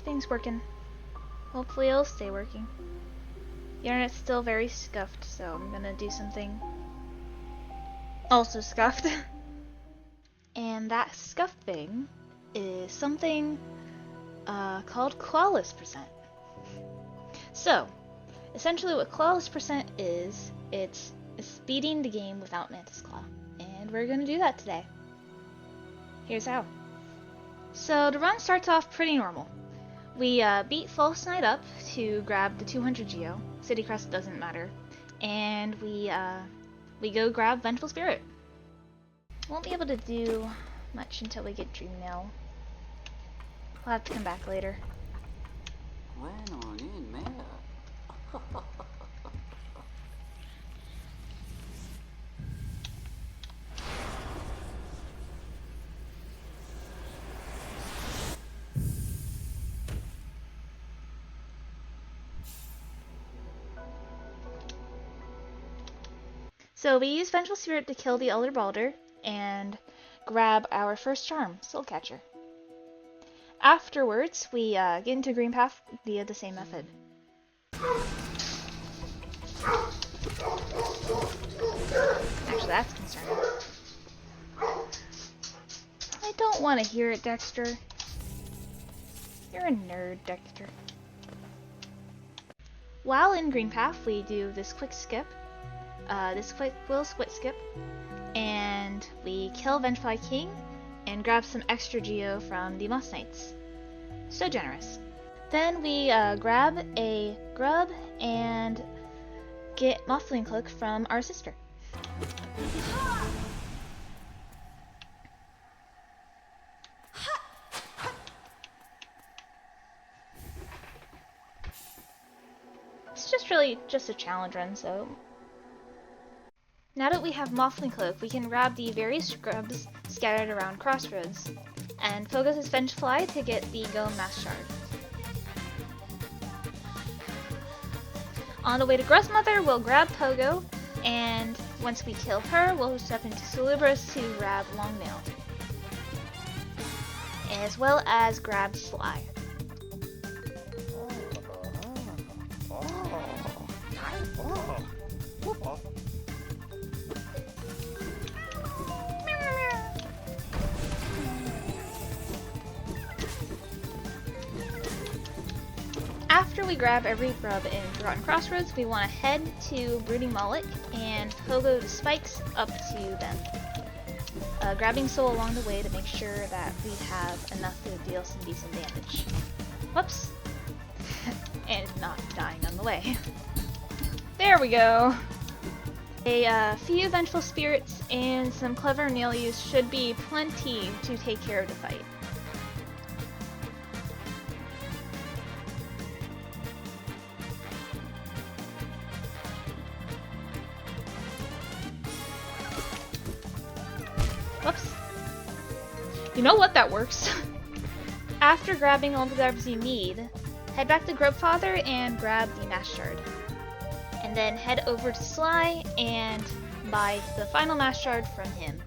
everything's working. Hopefully it'll stay working. The internet's still very scuffed, so I'm gonna do something also scuffed. And that scuffed thing is something called Clawless percent. So, essentially what Clawless percent is, it's speeding the game without Mantis Claw. And we're gonna do that today. Here's how. So the run starts off pretty normal. We beat False Knight up to grab the 200 Geo. City Crest doesn't matter. And we go grab Vengeful Spirit. Won't be able to do much until we get Dream Mail. We'll have to come back later. So we use Vengeful Spirit to kill the Elder Balder and grab our first charm, Soulcatcher. Afterwards, we get into Green Path via the same method. Actually, that's concerning. I don't want to hear it, Dexter. You're a nerd, Dexter. While in Green Path, we do this quick skip. This quick will split skip, and we kill Vengeful King and grab some extra Geo from the Moss Knights. So generous. Then we grab a grub and get Mothling Cloak from our sister. It's just a challenge run, so now that we have Mothling Cloak, we can grab the various scrubs scattered around Crossroads, and Pogo's his Vengefly to get the Golem Mass Shard. On the way to Gruzmother, we'll grab Pogo, and once we kill her, we'll step into Salubris to grab Longnail, as well as grab Sly. After we grab every grub in Forgotten Crossroads, we want to head to Brooding Moloch and Pogo the spikes up to them. Grabbing Soul along the way to make sure that we have enough to deal some decent damage. Whoops! And not dying on the way. There we go! A few Vengeful Spirits and some clever nail use should be plenty to take care of the fight. Whoops. You know what? That works. After grabbing all the grubs you need, head back to Grubfather and grab the Mass Shard. And then head over to Sly and buy the final Mass Shard from him.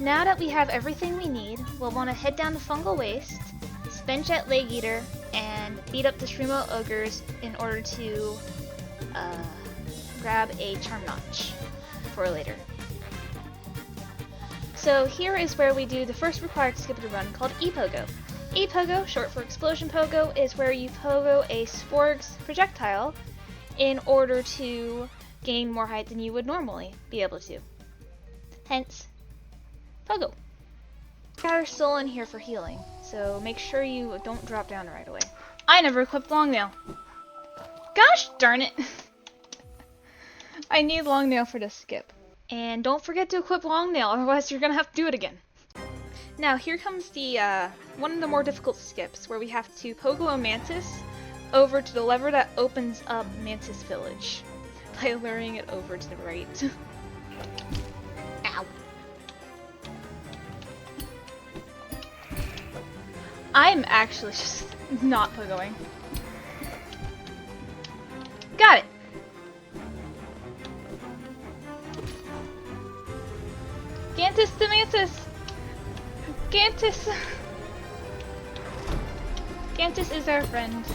Now that we have everything we need, we'll want to head down to Fungal Waste, spin Jet Leg Eater, and beat up the Shremo Ogres in order to grab a Charm Notch for later. So here is where we do the first required skip of the run called E-Pogo. E-Pogo, short for Explosion Pogo, is where you pogo a Sporg's projectile in order to gain more height than you would normally be able to. Hence, Pogo. Got our soul in here for healing, so make sure you don't drop down right away. I never equipped Longnail. Gosh darn it! I need Longnail for this skip. And don't forget to equip Longnail, otherwise you're gonna have to do it again. Now here comes the one of the more difficult skips, where we have to pogo a Mantis over to the lever that opens up Mantis Village by luring it over to the right. Ow. I'm actually just not pogoing. Got it! Mantis! Mantis is our friend.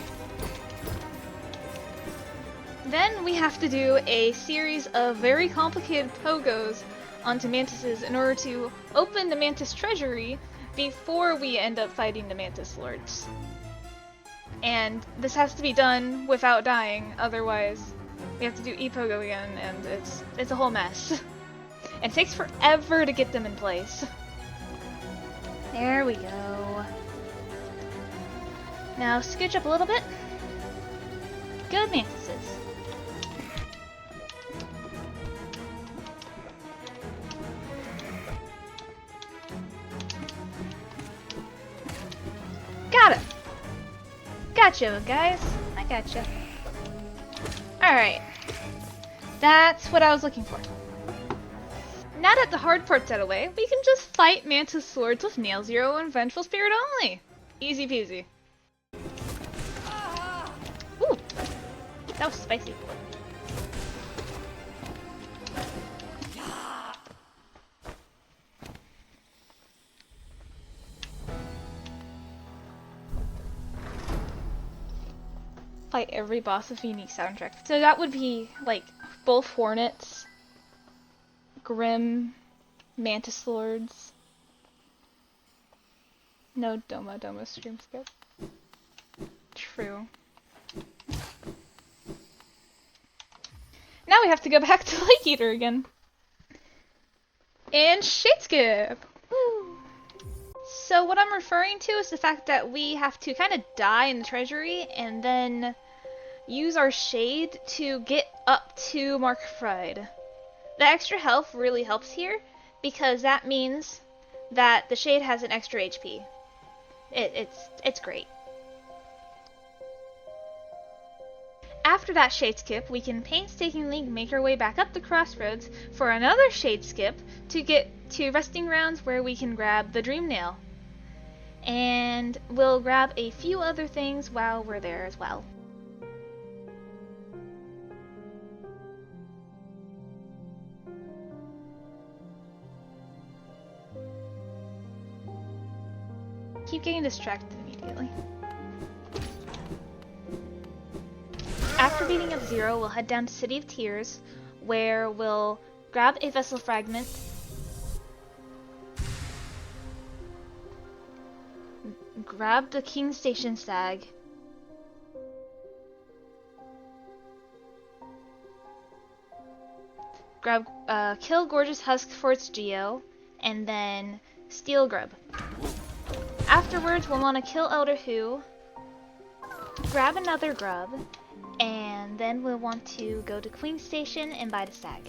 Then we have to do a series of very complicated pogos onto mantises in order to open the Mantis treasury before we end up fighting the Mantis Lords. And this has to be done without dying, otherwise we have to do e-pogo again, and it's a whole mess. And it takes forever to get them in place. There we go. Now scooch up a little bit. Good mantises. Got it! Gotcha, guys. I gotcha. Alright. That's what I was looking for. Now that the hard part's out of the way, we can just fight Mantis Lords with Nail Zero and Vengeful Spirit only. Easy peasy. Ooh! That was spicy. Fight every boss with a unique soundtrack. So that would be like both Hornets, Grim, Mantis Lords. No Doma stream skip. True. Now we have to go back to Lake Eater again. And shade skip! Woo! So what I'm referring to is the fact that we have to kind of die in the treasury and then use our shade to get up to Mark Fried. The extra health really helps here because that means that the shade has an extra HP. It's great. After that shade skip, we can painstakingly make our way back up the crossroads for another shade skip to get to resting grounds where we can grab the Dream Nail. And we'll grab a few other things while we're there as well. Keep getting distracted immediately. After beating up Zero, we'll head down to City of Tears, where we'll grab a vessel fragment, grab the King Station Stag, kill Gorgeous Husk for its Geo, and then steal Grub. Afterwards, we'll want to kill Elder Who, grab another Grub, and then we'll want to go to Queen Station and buy the Stag.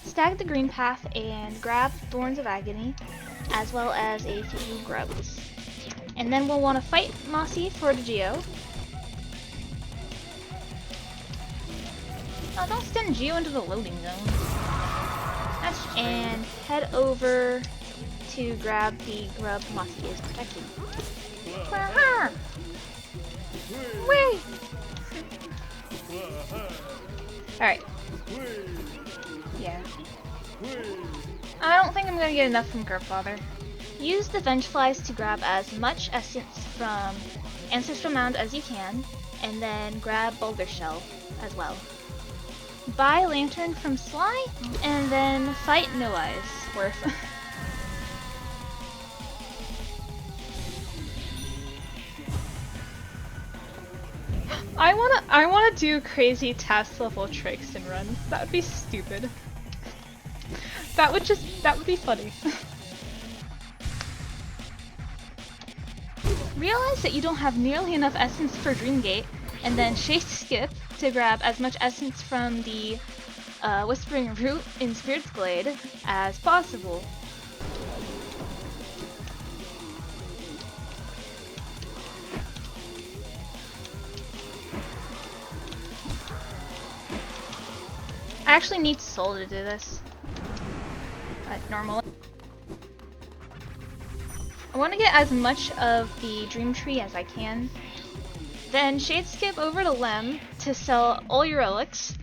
Stag the Green Path and grab Thorns of Agony, as well as a few Grubs. And then we'll want to fight Mossy for the Geo. Oh, don't send Geo into the loading zone. And head over to grab the Grub Mossy is protecting. Wait! Alright. Yeah. I don't think I'm gonna get enough from Grubfather. Use the Vengeflies to grab as much essence from Ancestral Mound as you can, and then grab Boulder Shell as well. Buy Lantern from Sly, and then fight No Eyes Worth. I wanna do crazy task level tricks and runs. That would be stupid. That would be funny. Realize that you don't have nearly enough essence for Dreamgate, and then shade skip to grab as much essence from the Whispering Root in Spirit's Glade as possible. I actually need Soul to do this. Normally. I want to get as much of the Dream Tree as I can. Then shade skip over to Lem to sell all your relics.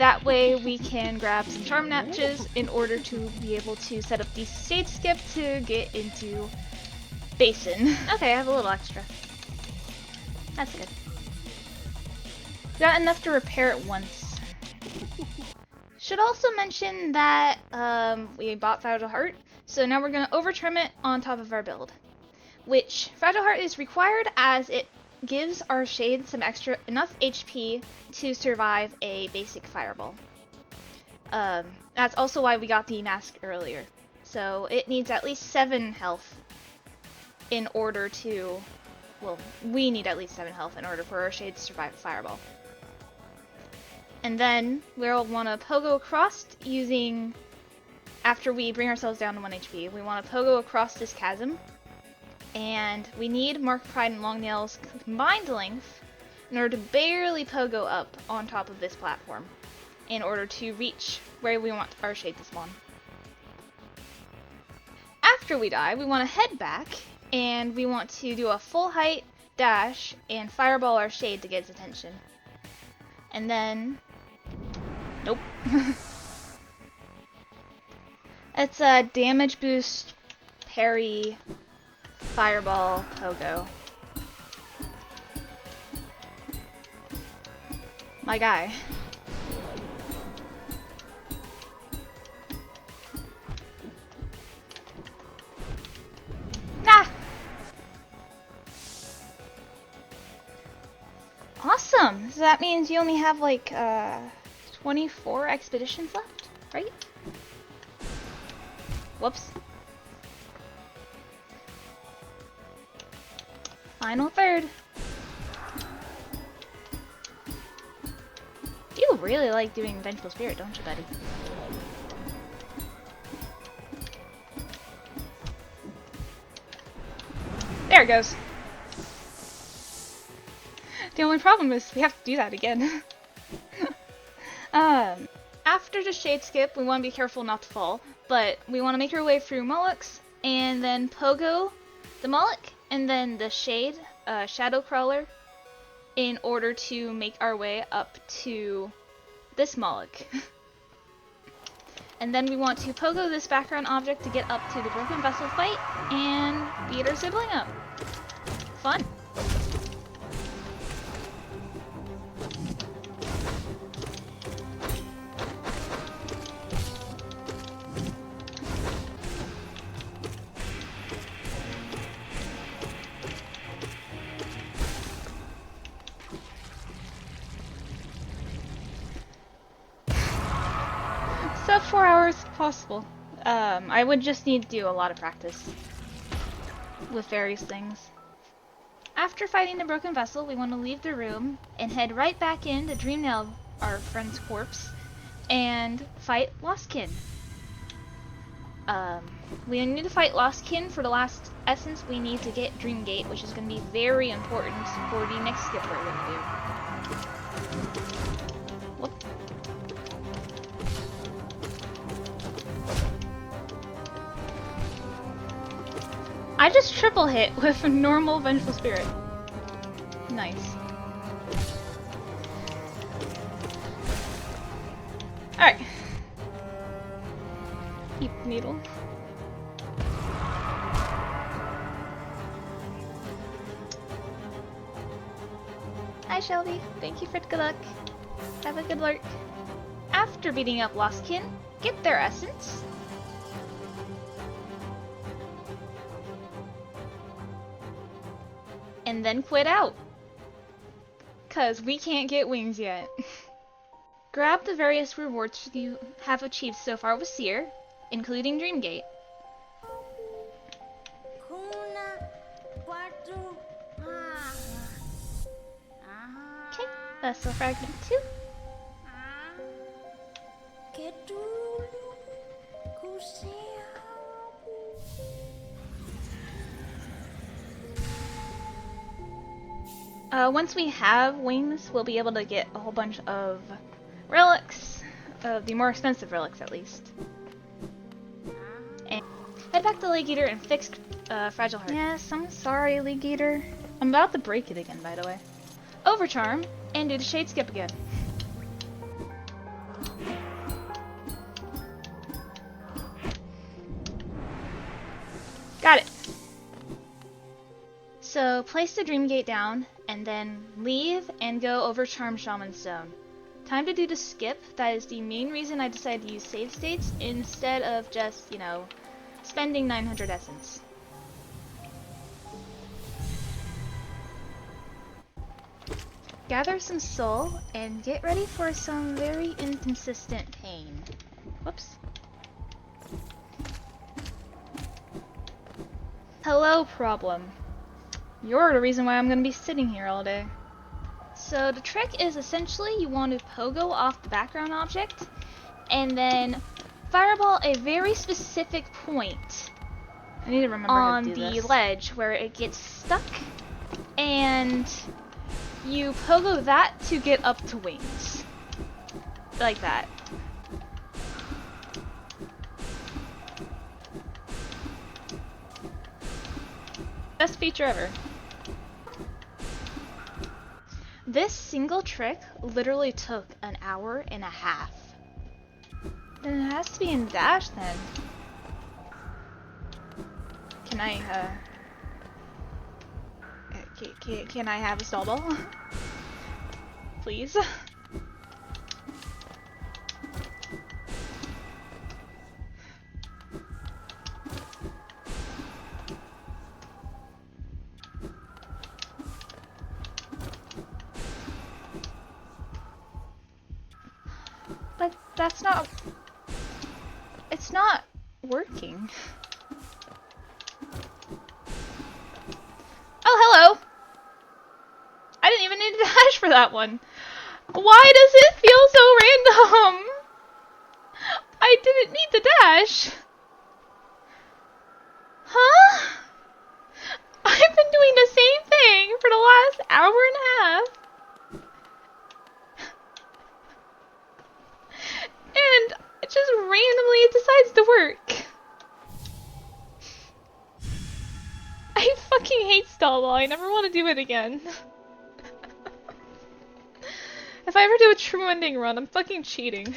That way we can grab some charm matches in order to be able to set up the shade skip to get into Basin. Okay, I have a little extra. That's good. Got enough to repair it once. Should also mention that we bought Fragile Heart, so now we're going to over-trim it on top of our build. Which, Fragile Heart is required as it gives our shade some enough HP to survive a basic fireball. That's also why we got the mask earlier. So it needs at least 7 health in order to, well, we need at least 7 health in order for our shade to survive a fireball. And then we'll want to pogo across using, after we bring ourselves down to 1 HP, we want to pogo across this chasm. And we need Mark Pride and Long Nails combined length in order to barely pogo up on top of this platform in order to reach where we want our shade to spawn. After we die, we want to head back and we want to do a full height dash and fireball our shade to get its attention. And then, nope. It's a damage boost, parry, fireball, pogo. My guy. Ah! Awesome! So that means you only have like 24 expeditions left, right? Whoops. Final third. You really like doing Vengeful Spirit, don't you, buddy? There it goes. The only problem is we have to do that again. After the shade skip, we want to be careful not to fall, but we want to make our way through Molochs, and then pogo the Moloch, and then the shade, shadow crawler, in order to make our way up to this Moloch. And then we want to pogo this background object to get up to the broken vessel fight and beat our sibling up. Fun. Sub 4 hours if possible. I would just need to do a lot of practice with various things. After fighting the broken vessel, we want to leave the room and head right back into Dreamnail, our friend's corpse, and fight Lostkin. We need to fight Lostkin for the last essence. We need to get Dreamgate, which is going to be very important for the next skip we're going to do. Whoop. I just triple hit with a normal Vengeful Spirit. Nice. Alright. Eat the needle. Hi Shelby, thank you for the good luck. Have a good lurk. After beating up Lostkin, get their essence. And then quit out. Cause we can't get wings yet. Grab the various rewards you have achieved so far with Seer, including Dreamgate. Okay, Vessel Fragment 2. Once we have wings, we'll be able to get a whole bunch of relics, the more expensive relics at least. And head back to League Eater and fix Fragile Heart. Yes, I'm sorry, League Eater. I'm about to break it again, by the way. Overcharm, and do the shade skip again. So place the Dreamgate down, and then leave and go over Charm Shaman Stone. Time to do the skip. That is the main reason I decided to use Savestates instead of just, you know, spending 900 essence. Gather some soul and get ready for some very inconsistent pain. Whoops. Hello, problem. You're the reason why I'm gonna be sitting here all day. So the trick is essentially you want to pogo off the background object and then fireball a very specific point I need to remember on how to do the this. ledge where it gets stuck, and you pogo that to get up to wings. Like that. Best feature ever. This single trick literally took an hour and a half. Then it has to be in dash then. Can I, can I have a stall ball? Please? But that's not... It's not working. Oh, hello! I didn't even need to dash for that one. Why does it feel so random? I didn't need the dash. Huh? I've been doing the same thing for the last hour and a half. And it just randomly decides to work. I fucking hate stall ball. I never want to do it again. If I ever do a true ending run, I'm fucking cheating.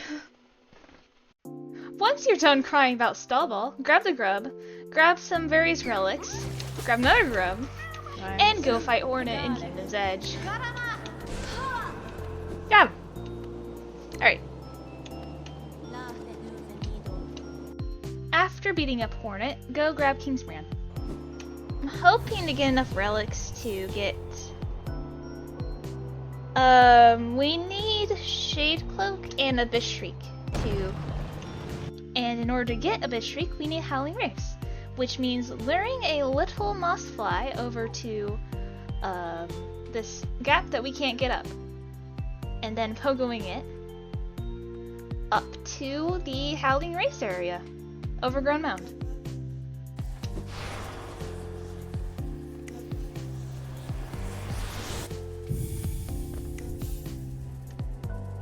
Once you're done crying about stall ball, grab the grub, grab some various relics, grab another grub, Nice. and go fight Hornet in Kingdom's Edge. Got him. Alright. After beating up Hornet, go grab Kingsbrand. I'm hoping to get enough relics to get... we need Shade Cloak and Abyss Shriek to... And in order to get Abyss Shriek, we need Howling Wraiths, which means luring a little moss fly over to this gap that we can't get up, and then pogoing it up to the Howling Wraiths area, Overgrown Mound.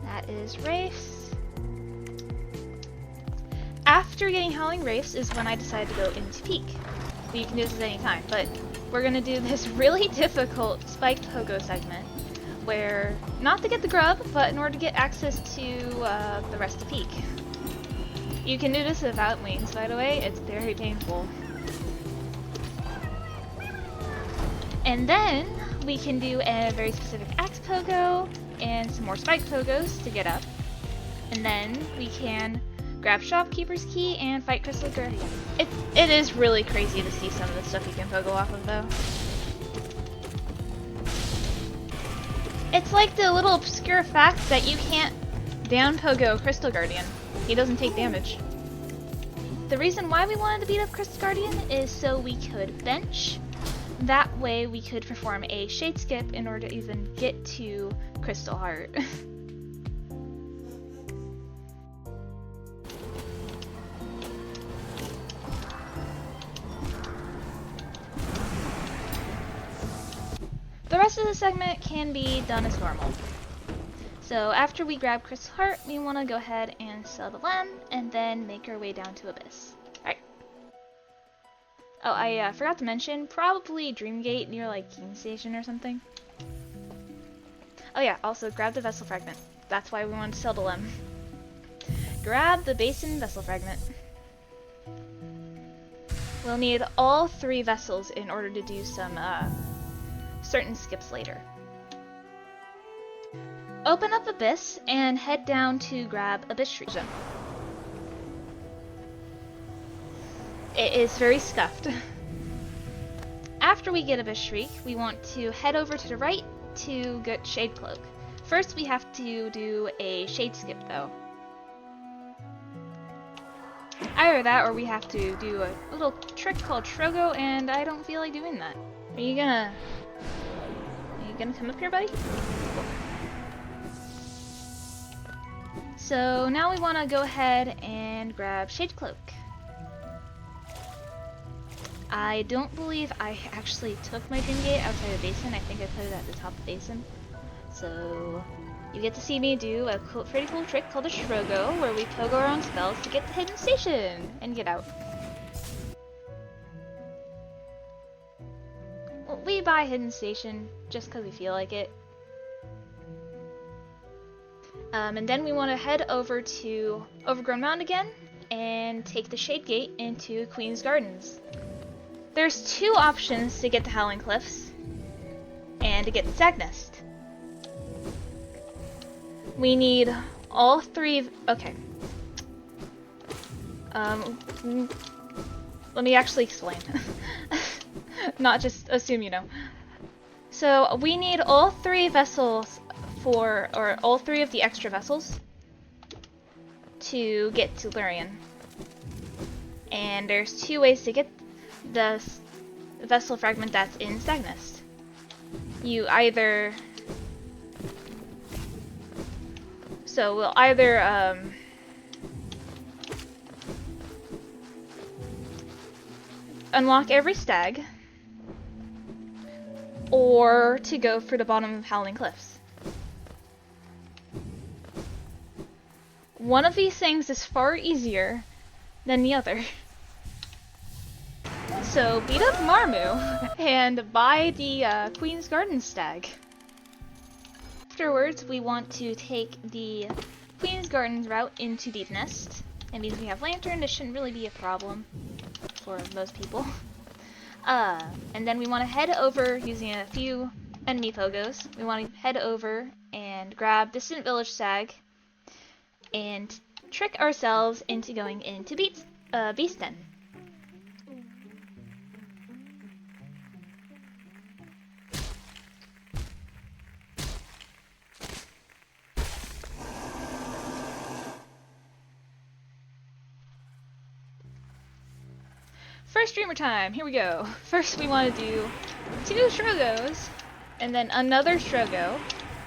That is Wraiths. After getting Howling Wraiths is when I decided to go into Peak. You can do this at any time, but we're gonna do this really difficult spiked pogo segment where, not to get the grub, but in order to get access to the rest of Peak. You can do this without wings, by the way, it's very painful. And then we can do a very specific axe pogo and some more spiked pogos to get up. And then we can grab Shopkeeper's Key and fight Crystal Guardian. It is really crazy to see some of the stuff you can pogo off of though. It's like the little obscure fact that you can't down pogo Crystal Guardian. He doesn't take damage. The reason why we wanted to beat up Crystal Guardian is so we could bench. That way we could perform a shade skip in order to even get to Crystal Heart. The rest of the segment can be done as normal. So after we grab Crystal Heart, we want to go ahead and sell the lamb, and then make our way down to Abyss. Alright. Oh, I forgot to mention, probably Dreamgate near like King Station or something. Oh yeah, also grab the Vessel Fragment. That's why we wanted to sell the lamb. Grab the Basin Vessel Fragment. We'll need all 3 vessels in order to do some certain skips later. Open up Abyss and head down to grab Abyss Shriek. It is very scuffed. After we get Abyss Shriek, we want to head over to the right to get Shade Cloak. First we have to do a Shade Skip though. Either that or we have to do a little trick called Trogo, and I don't feel like doing that. Are you gonna come up here, buddy? So now we want to go ahead and grab Shade Cloak. I don't believe I actually took my Dreamgate outside of Basin. I think I put it at the top of Basin. So you get to see me do a pretty cool trick called a Trogo, where we pogo our own spells to get the hidden station and get out. Well, we buy hidden station just because we feel like it. And then we want to head over to Overgrown Mound again and take the Shade Gate into Queen's Gardens. There's two options to get to Howling Cliffs and to get the Deepnest. We need all three. Okay. Let me actually explain. Not just assume you know. So we need all three vessels or all three of the extra vessels to get to Lurien. And there's two ways to get the vessel fragment that's in Deepnest. You either we'll either unlock every stag, or to go for the bottom of Howling Cliffs. One of these things is far easier than the other. So beat up Marmu and buy the Queen's Garden stag. Afterwards, we want to take the Queen's Gardens route into Deepnest. It means we have Lantern. This shouldn't really be a problem for most people. And then we want to head over using a few enemy pogos. We want to head over and grab Distant Village stag and trick ourselves into going into Beast Den. First dreamer time, here we go. First we want to do 2 Strogos, and then another Strogo,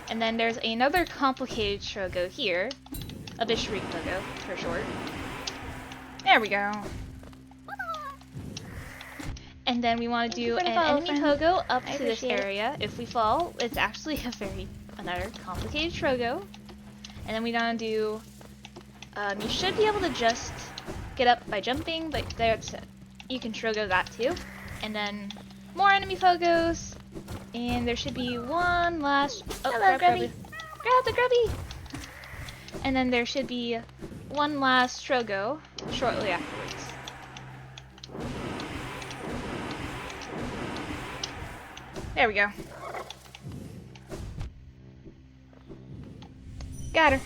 and then there's another complicated Strogo here. Abyss Shriek Pogo, for short. There we go. And then we want to do an enemy Pogo up to this area. If we fall, it's actually another complicated Strogo. And then we want to do, you should be able to just get up by jumping, but that's you can Strogo that too. And then more enemy Pogos, and there should be one last. Oh, hello, Grubby. Grab the Grubby. And then there should be one last Strogo shortly afterwards. There we go. Got her.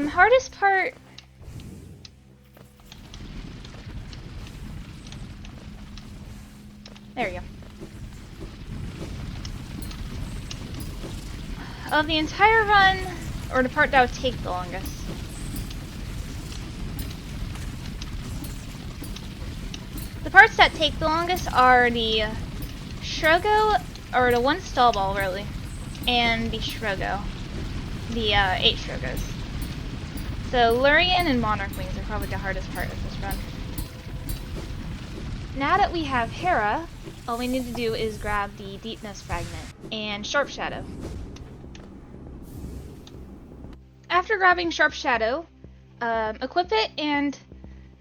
Hardest part. There we go. Of the entire run, or the part that would take the longest. The parts that take the longest are the Strogo, or the one stall ball really, and the Strogo. The 8 Strogos. So Lurien and Monarch Wings are probably the hardest part of this run. Now that we have Hera, all we need to do is grab the Deepnest fragment and Sharp Shadow. After grabbing Sharp Shadow, equip it and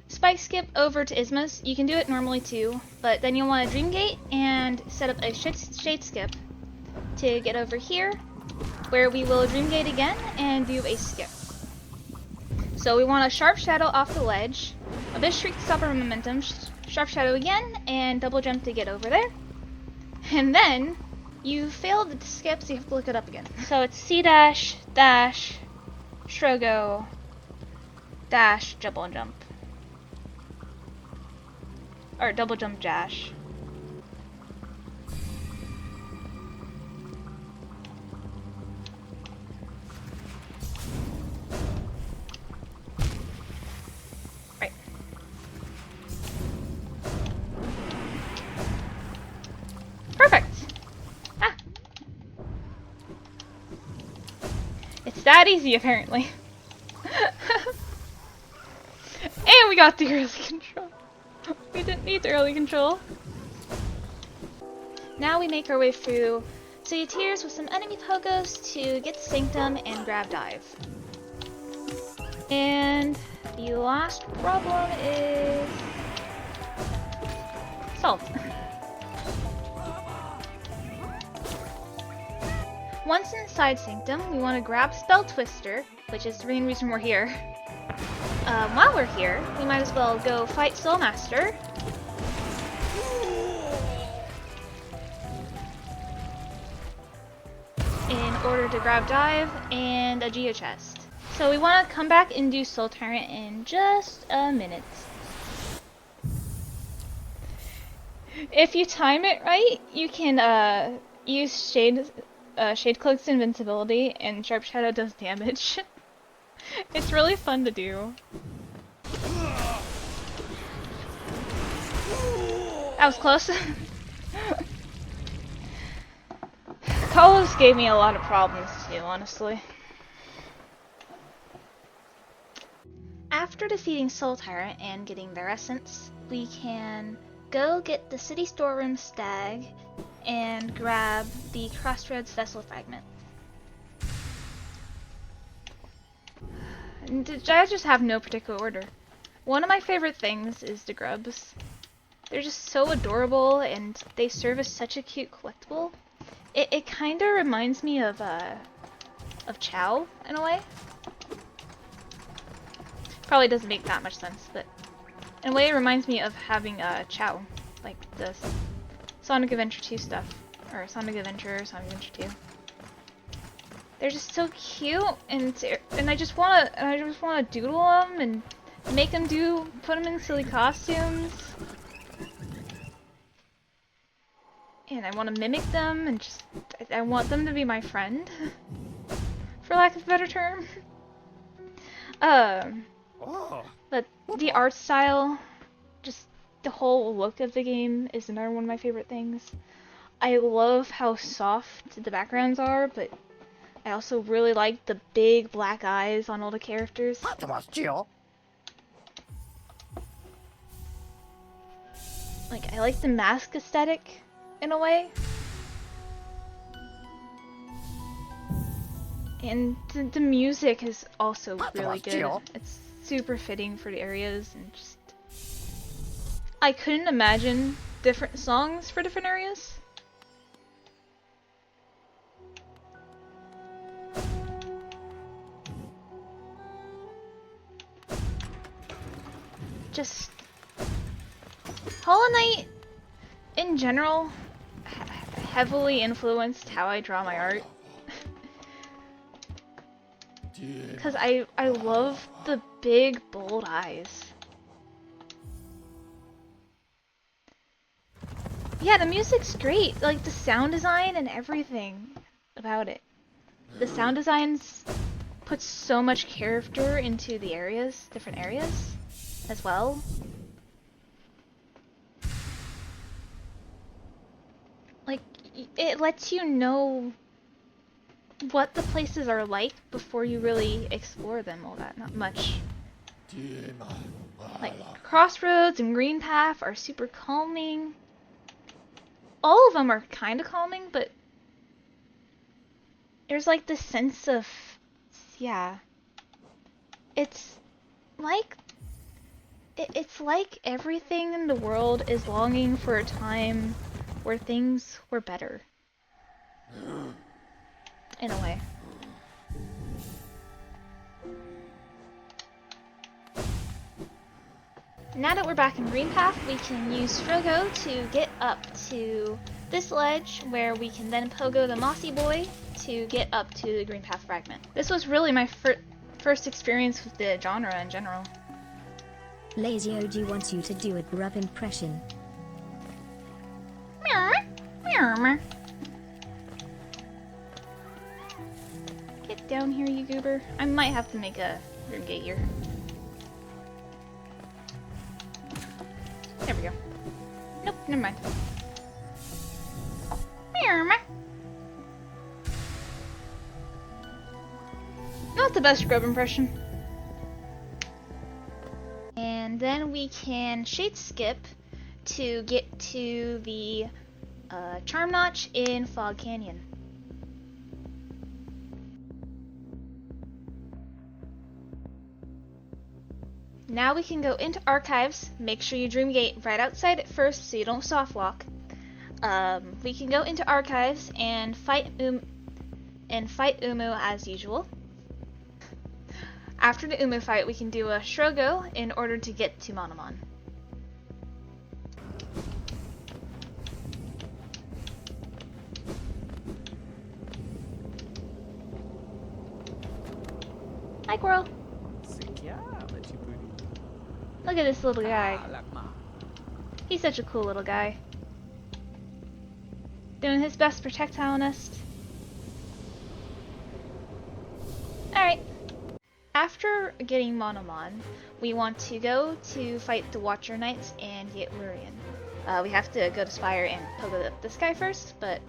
spike skip over to Ismas. You can do it normally too, but then you'll want a Dreamgate and set up a shade skip to get over here, where we will Dreamgate again and do a skip. So we want a Sharp Shadow off the ledge, a Abyss Shriek to stop our momentum, Sharp Shadow again, and double jump to get over there. And then you failed the skip, so you have to look it up again. So it's C dash, dash, Shrogo, dash, double jump. Or double jump dash. Right. Perfect. Ah. It's that easy, apparently. And we got the early control. We didn't need the early control. Now we make our way through City Tiers with some enemy pogos to get the Sanctum and grab dive. And the last problem is solved. Once inside Sanctum, we want to grab Spell Twister, which is the main reason we're here. While we're here, we might as well go fight Soul Master. In order to grab dive and a Geo chest. So we want to come back and do Soul Tyrant in just a minute. If you time it right, you can use Shade Cloak's invincibility and Sharp Shadow does damage. It's really fun to do. That was close. Clawless gave me a lot of problems too, honestly. After defeating Soul Tyrant and getting their essence, we can go get the city storeroom stag and grab the Crossroads Vessel Fragment. I just have no particular order. One of my favorite things is the grubs. They're just so adorable and they serve as such a cute collectible. It kind of reminds me of Chow in a way. Probably doesn't make that much sense, but in a way it reminds me of having Chow, like the Sonic Adventure 2 stuff, or Sonic Adventure, or Sonic Adventure 2. They're just so cute, and I just wanna doodle them and make them put them in silly costumes. And I want to mimic them, and I want them to be my friend, for lack of a better term. But the art style, just the whole look of the game is another one of my favorite things. I love how soft the backgrounds are, but I also really like the big black eyes on all the characters. Like, I like the mask aesthetic. In a way. And the music is also really good. It's super fitting for the areas and just... I couldn't imagine different songs for different areas. Just... Hollow Knight, in general, heavily influenced how I draw my art. Because I love the big, bold eyes. Yeah, the music's great. Like, the sound design and everything about it. The sound designs puts so much character into the areas, different areas, as well. Like, it lets you know what the places are like before you really explore them all that much. Like, Crossroads and Green Path are super calming. All of them are kind of calming, but there's like this sense of, yeah, it's like everything in the world is longing for a time where things were better. In a way. now that we're back in Green Path, we can use Strogo to get up to this ledge, where we can then pogo the Mossy Boy to get up to the Green Path Fragment. This was really my first experience with the genre in general. Lazy OG wants you to do a grub impression. Get down here, you goober. I might have to make a Dreamgate here. There we go. Nope, never mind. Not the best grub impression. And then we can shade skip to get to the Charm Notch in Fog Canyon. Now we can go into Archives. Make sure you Dreamgate right outside it first so you don't soft lock. We can go into Archives and fight Umu as usual. After the Umu fight, we can do a Strogo in order to get to Monomon. Hi, Squirrel. Look at this little guy. He's such a cool little guy. Doing his best to protect Nest. Alright. After getting Monomon, we want to go to fight the Watcher Knights and get Lurian. We have to go to Spire and pogo this guy first, but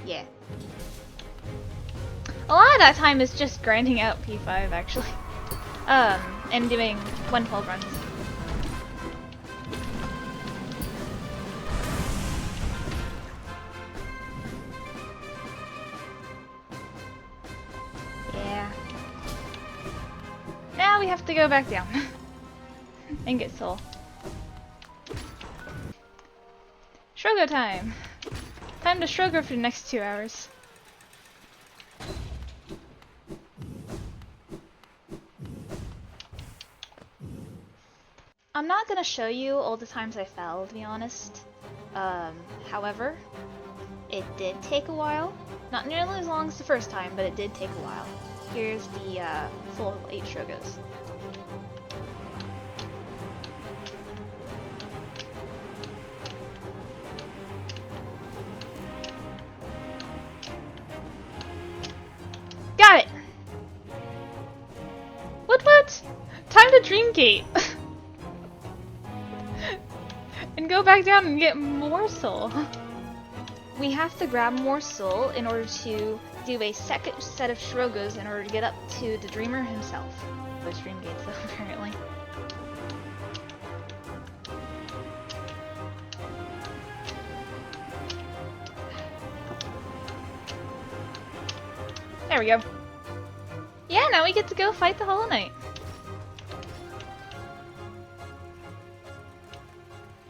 yeah. A lot of that time is just grinding out P5 actually. And doing 112 runs. Yeah. Now we have to go back down and get soul. Strogo time! Time to Strogo for the next 2 hours. I'm not gonna show you all the times I fell, to be honest. However, it did take a while. Not nearly as long as the first time, but it did take a while. Here's the full 8 Strogos. Got it! What? Time to Dreamgate! And go back down and get more soul. We have to grab more soul in order to do a second set of Strogos in order to get up to the Dreamer himself. Those Dreamgates though, apparently. There we go. Yeah, now we get to go fight the Hollow Knight.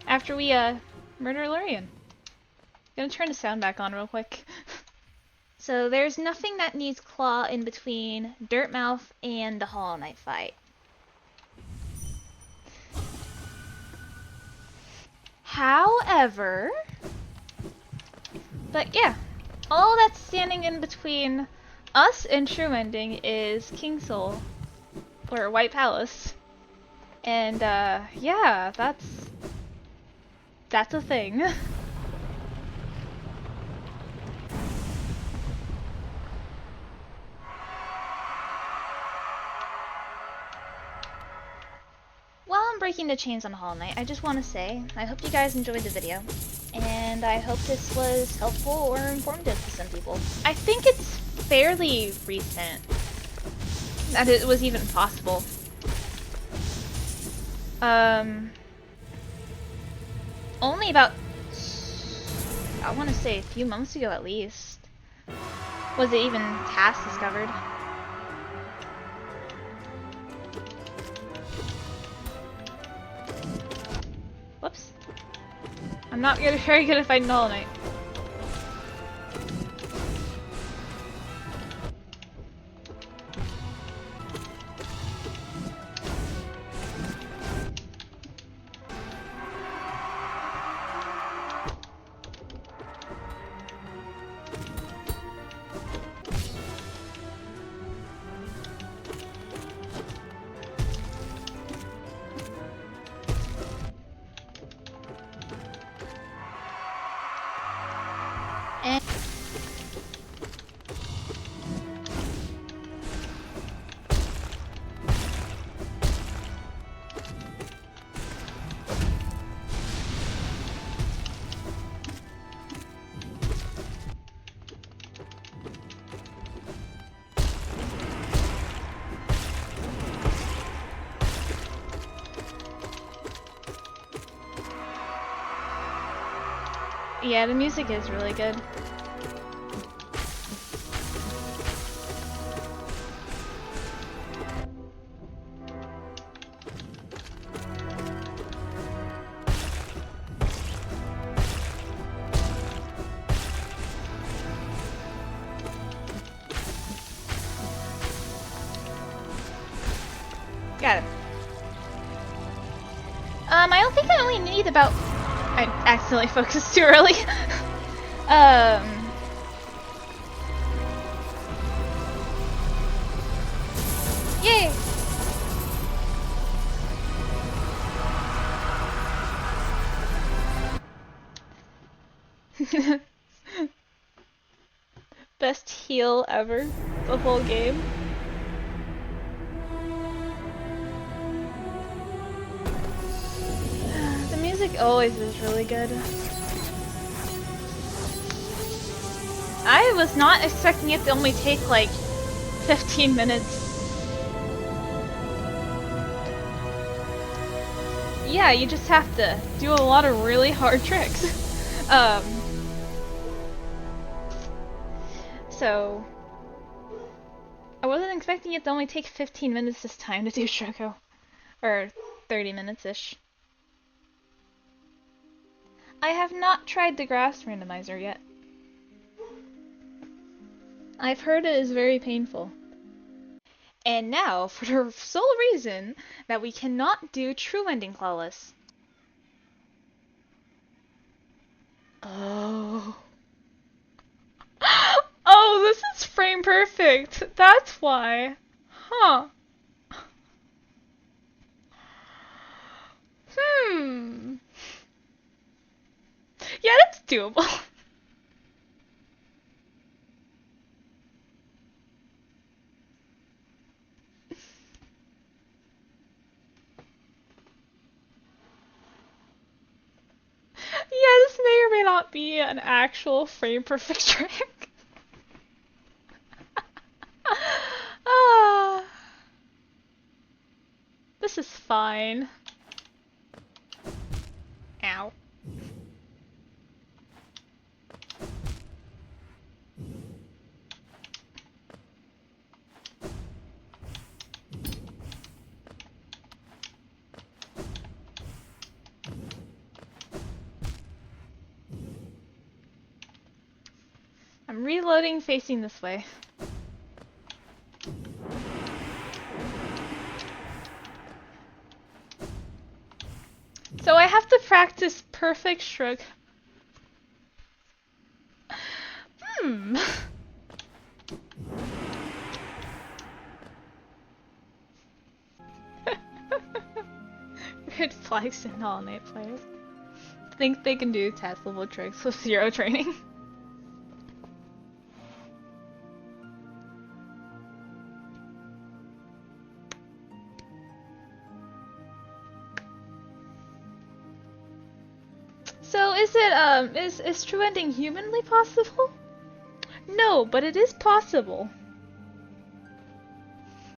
After we murder Lurian. Gonna turn the sound back on real quick. So there's nothing that needs Claw in between Dirtmouth and the Hollow Knight fight. However, but yeah, all that's standing in between us and True Ending is King Soul, or White Palace. And yeah, that's a thing. While I'm breaking the chains on Hollow Knight, I just want to say, I hope you guys enjoyed the video, and I hope this was helpful or informative to some people. I think it's fairly recent that it was even possible. Only about, I want to say a few months ago at least, was it even task discovered. Whoops. I'm not very good at fighting Hollow Knight. Yeah, the music is really good. Got it. I don't think I only need about... I accidentally focused too early. Yay! Best heal ever. The whole game. The music always is really good. I was not expecting it to only take like 15 minutes. Yeah, you just have to do a lot of really hard tricks. So I wasn't expecting it to only take 15 minutes this time to do Shoko. Or 30 minutes-ish. I have not tried the grass randomizer yet. I've heard it is very painful. And now, for the sole reason that we cannot do true ending Clawless. Oh. Oh, this is frame perfect. That's why. Huh. Yeah, that's doable. Yeah, this may or may not be an actual frame perfect trick. Ah. This is fine. Ow. I'm reloading facing this way. So I have to practice perfect shrug. Red flags and all night players think they can do task level tricks with 0 training. So is it is true ending humanly possible? No, but it is possible.